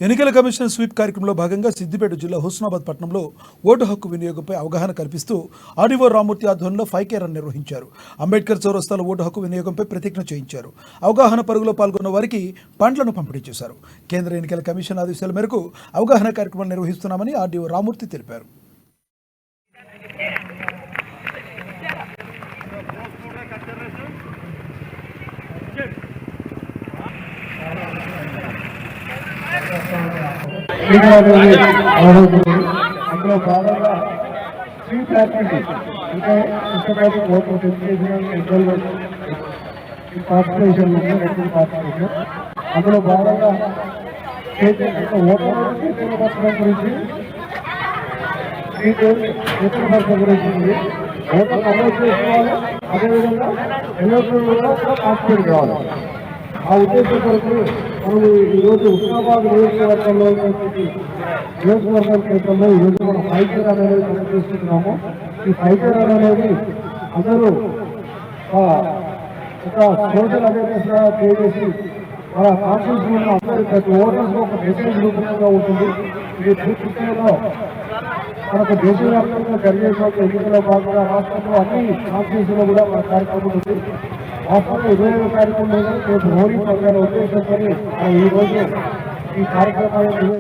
ఎన్నికల commission sweep కార్యక్రమంలో భాగంగా సిద్దిపేట జిల్లా హుస్నాబాద్ పట్టణంలో ఓటు హక్కు వినియోగంపై అవగాహన కల్పిస్తూ ఆర్డీఓ రామూర్తి ఆధ్వర్యంలో 5K రన్ నిర్వహించారు. అంబేద్కర్ చౌరస్తాలో ఓటు హక్కు వినియోగంపై ప్రతిజ్ఞ చేయించారు. అవగాహన పరుగులో పాల్గొన్న వారికి పండ్లను పంపిణీ చేశారు. కేంద్ర ఎన్నికల కమిషన్ ఆదేశాల మేరకు అవగాహన కార్యక్రమాలు నిర్వహిస్తున్నామని ఆర్డీఓ రామూర్తి తెలిపారు. అందులో భాగంగా స్వీట్ యాక్టివిటీ అంటే ఇష్టపడి ఓటు పార్టిసిపేషన్ పార్టిసిపేషన్ అందులో భాగంగా ఓటర్ గురించి గురించి ఓటర్ నమోదు చేసుకోవాలి. అదేవిధంగా ఎలక్షన్ కూడా పార్టిసిపేట్ కావాలి. ఆ ఉద్దేశం కొరకు మనం ఈరోజు హుస్నాబాద్ నియోజకవర్గంలో నియోజకవర్గం క్షేత్రంలో ఈరోజు మనం 5K రన్ అనేది కనెక్ట్ చేస్తున్నాము. ఈ 5K రన్ అనేది అందరూ ఒక సోషల్ అవేర్నెస్ గా క్రియేట్ చేసి మన కాన్స్టిట్యూషన్ ఉన్న అందరూ ప్రతి ఓటర్స్ ఒక మెసేజ్ రూపంగా ఉంటుంది. ఈ పూర్తిలో మనకు దేశవ్యాప్తంగా జరిగే ఎన్నికల భాగంగా రాష్ట్రంలో అన్ని కాన్స్టిట్యూషన్ లో కూడా మన కార్యక్రమం ఉంది. రాష్ట్రంలో 25 కార్యక్రమం మోడీ సర్కార్ ఉద్దేశంతో ఈ రోజు ఈ కార్యక్రమాన్ని